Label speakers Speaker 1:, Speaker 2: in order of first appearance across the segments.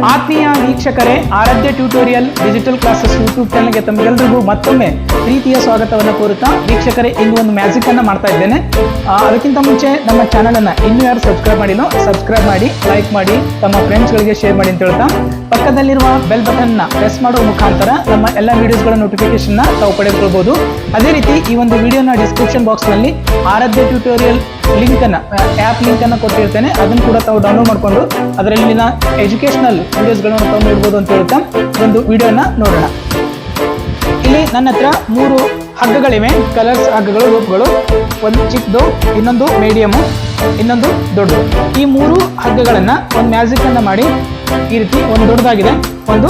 Speaker 1: ಆತ್ಮೀಯ ವೀಕ್ಷಕರೇ, ಆರಾಧ್ಯ tutorial digital classes YouTube ಚಾನಲ್ಗೆ ತಮಗೆಲ್ಲರಿಗೂ ಮತ್ತೊಮ್ಮೆ ಪ್ರೀತಿಯ ಸ್ವಾಗತವನ್ನು ಕೋರುತ್ತಾ, ವೀಕ್ಷಕರೇ ಇಂದು ಒಂದು ಮ್ಯಾಜಿಕ್ ಅನ್ನು ಮಾಡ್ತಾ ಇದ್ದೇನೆ. ಅದಕ್ಕಿಂತ ಮುಂಚೆ ನಮ್ಮ ಚಾನಲ್ ಅನ್ನ ಇನ್ನೂ ಯಾರು ಸಬ್ಸ್ಕ್ರೈಬ್ ಮಾಡಿಲ್ಲ, ಸಬ್ಸ್ಕ್ರೈಬ್ ಮಾಡಿ, ಲೈಕ್ ಮಾಡಿ, ತಮ್ಮ ಫ್ರೆಂಡ್ಸ್ಗಳಿಗೆ ಶೇರ್ ಮಾಡಿ ಅಂತ ಹೇಳ್ತಾ ಪಕ್ಕದಲ್ಲಿರುವ ಬೆಲ್ ಬಟನ್ ನ ಪ್ರೆಸ್ ಮಾಡುವ ಮುಖಾಂತರ ನಮ್ಮ ಎಲ್ಲ ವಿಡಿಯೋಸ್ಗಳ ನೋಟಿಫಿಕೇಶನ್ ತಾವು ಪಡೆದುಕೊಳ್ಳಬಹುದು. ಅದೇ ರೀತಿ ಈ ಒಂದು ವಿಡಿಯೋನ ಡಿಸ್ಕ್ರಿಪ್ಷನ್ ಬಾಕ್ಸ್ ನಲ್ಲಿ ಆರಾಧ್ಯ ಟ್ಯೂಟೋರಿಯಲ್ ಲಿಂಕ್ ಅನ್ನ ಆಪ್ ಲಿಂಕ್ ಅನ್ನು ಕೊಟ್ಟಿರ್ತೇನೆ. ಅದನ್ನು ಕೂಡ ತಾವು ಡೌನ್ಲೋಡ್ ಮಾಡಿಕೊಂಡು ಅದರಲ್ಲಿನ ಎಜುಕೇಶನಲ್ ವಿಡಿಯೋಸ್ಗಳನ್ನು ತಾವು ನೋಡ್ಬೋದು ಅಂತ ಹೇಳ್ತಾ ಒಂದು ವಿಡಿಯೋನ ನೋಡೋಣ. ಇಲ್ಲಿ ನನ್ನ ಹತ್ರ 3 ಹಗ್ಗಗಳಿವೆ, ಕಲರ್ಸ್ ಹಗ್ಗಗಳು, ರೂಪಗಳು. ಒಂದು ಚಿಕ್ಕದು, ಇನ್ನೊಂದು ಮೀಡಿಯಮು, ಇನ್ನೊಂದು ದೊಡ್ಡದು. ಈ 3 ಹಗ್ಗಗಳನ್ನ ಒಂದು ಮ್ಯಾಜಿಕ್ ಅನ್ನ ಮಾಡಿ ಈ ರೀತಿ, ಒಂದು ದೊಡ್ಡದಾಗಿದೆ, ಒಂದು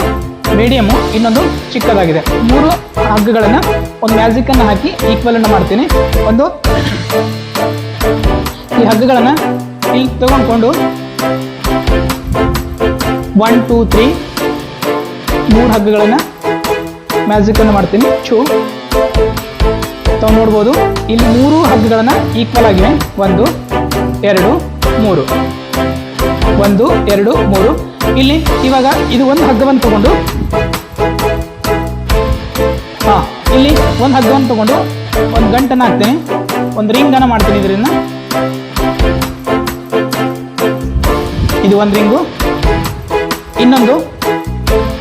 Speaker 1: ಮೀಡಿಯಮು, ಇನ್ನೊಂದು ಚಿಕ್ಕದಾಗಿದೆ. 3 ಹಗ್ಗಗಳನ್ನ ಒಂದು ಮ್ಯಾಜಿಕ್ ಅನ್ನ ಹಾಕಿ ಈಕ್ವಲ್ ಅನ್ನ ಮಾಡ್ತೀನಿ. ಒಂದು ಈ ಹಗ್ಗಗಳನ್ನ ಇಲ್ಲಿ ತಗೊಂಡ್ಕೊಂಡು 1 2 3 3 ಹಗ್ಗಗಳನ್ನ ಮ್ಯಾಜಿಕ್ ಅನ್ನು ಮಾಡ್ತೀನಿ. ತಾವು ನೋಡ್ಬೋದು, ಇಲ್ಲಿ 3 ಹಗ್ಗಗಳನ್ನ ಈಕ್ವಲ್ ಆಗಿವೆ. 1 2 3 1 2 3. ಇಲ್ಲಿ ಇವಾಗ ಇದು ಒಂದು ಹಗ್ಗವನ್ನು ತಗೊಂಡು ಇಲ್ಲಿ ಒಂದು ಹಗ್ಗವನ್ನು ತಗೊಂಡು ಒಂದು ಗಂಟನ್ನು ಹಾಕ್ತೇನೆ, ಒಂದು ರಿಂಗ್ ಅನ್ನ ಮಾಡ್ತೀನಿ. ಇದರಿಂದ ಇದು ಒಂದು ರಿಂಗು. ಇನ್ನೊಂದು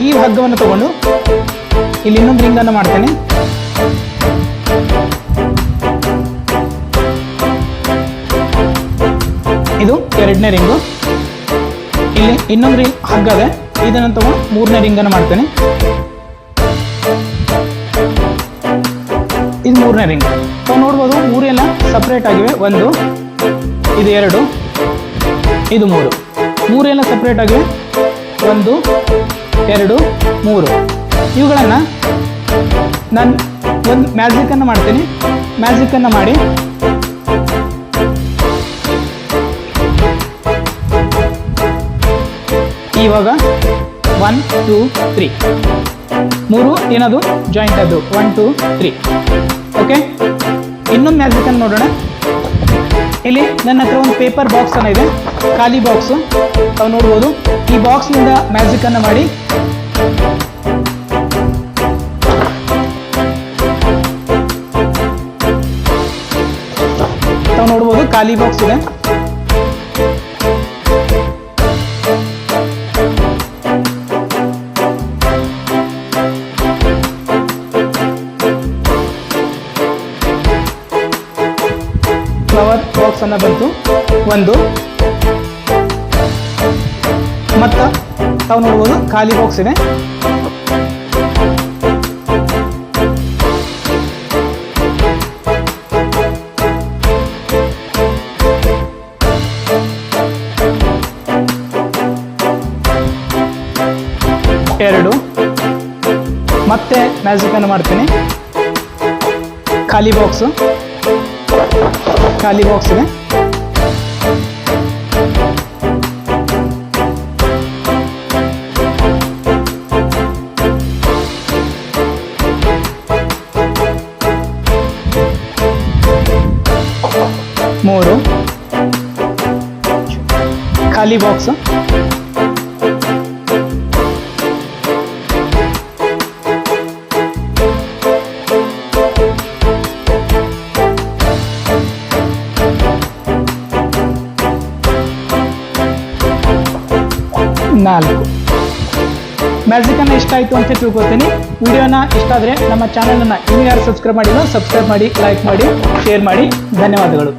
Speaker 1: ಈ ಹಗ್ಗವನ್ನು ತಗೊಂಡು ಇಲ್ಲಿ ಇನ್ನೊಂದು ರಿಂಗ್ ಅನ್ನು ಮಾಡ್ತೇನೆ. ಇದು 2ನೇ ರಿಂಗು. ಇಲ್ಲಿ ಇನ್ನೊಂದು ರಿಂಗ್ ಹಗ್ಗ ಇದೆ, ಇದನ್ನು ತಗೊಂಡು 3ನೇ ರಿಂಗ್ ಅನ್ನು ಮಾಡ್ತೇನೆ. ಇದು 3ನೇ ರಿಂಗ್. ತಾವು ನೋಡ್ಬೋದು, 3 ಎಲ್ಲ ಸಪ್ರೇಟ್ ಆಗಿವೆ. 1 ಇದು 2 ಇದು 3 3 ಎಲ್ಲ ಸಪ್ರೇಟ್ ಆಗಿವೆ. 1 2 3. ಇವುಗಳನ್ನ ನಾನು ಒಂದು ಮ್ಯಾಜಿಕ್ ಅನ್ನು ಮಾಡ್ತೀನಿ. ಮ್ಯಾಜಿಕ್ ಅನ್ನು ಮಾಡಿ ಇವಾಗ 1 2 3 3 ಏನದು ಜಾಯಿಂಟ್, ಅದು 1 2 3. ಓಕೆ, ಇನ್ನೊಂದು ಮ್ಯಾಜಿಕ್ ಅನ್ನು ನೋಡೋಣ. ಇಲ್ಲಿ ನನ್ನ ಹತ್ರ ಒಂದು ಪೇಪರ್ ಬಾಕ್ಸ್ ಅನ್ನ ಇದೆ, ಖಾಲಿ ಬಾಕ್ಸ್. ತಾವು ನೋಡ್ಬೋದು, ಈ ಬಾಕ್ಸ್ ನಿಂದ ಮ್ಯಾಜಿಕ್ ಅನ್ನು ಮಾಡಿ ತಾವು ನೋಡ್ಬೋದು, ಖಾಲಿ ಬಾಕ್ಸ್ ಇದೆ. ಫ್ಲವರ್ ಬಾಕ್ಸ್ ಅನ್ನ ಬಂತು. 1 ಮತ್ತು ತಾವು ನೋಡ್ಬೋದು, ಖಾಲಿ ಬಾಕ್ಸ್ ಇದೆ. ಎರಡು ಮತ್ತೆ ಮ್ಯಾಜಿಕ್ ಅನ್ನು ಮಾಡ್ತೀನಿ. ಖಾಲಿ ಬಾಕ್ಸ್ ಇದೆ. ಮೂರು ಖಾಲಿ ಬಾಕ್ಸ್. ನಾಲ್ಕು. ಮ್ಯಾಜಿಕ್ ಅನ್ನ ಇಷ್ಟ ಆಯಿತು ಅಂತ ತಿಳ್ಕೊತೀನಿ. ವಿಡಿಯೋನ ಇಷ್ಟ ಆದರೆ ನಮ್ಮ ಚಾನಲನ್ನು ಇನ್ನೂ ಯಾರು ಸಬ್ಸ್ಕ್ರೈಬ್ ಮಾಡಿಲ್ಲ, ಸಬ್ಸ್ಕ್ರೈಬ್ ಮಾಡಿ, ಲೈಕ್ ಮಾಡಿ, ಶೇರ್ ಮಾಡಿ. ಧನ್ಯವಾದಗಳು.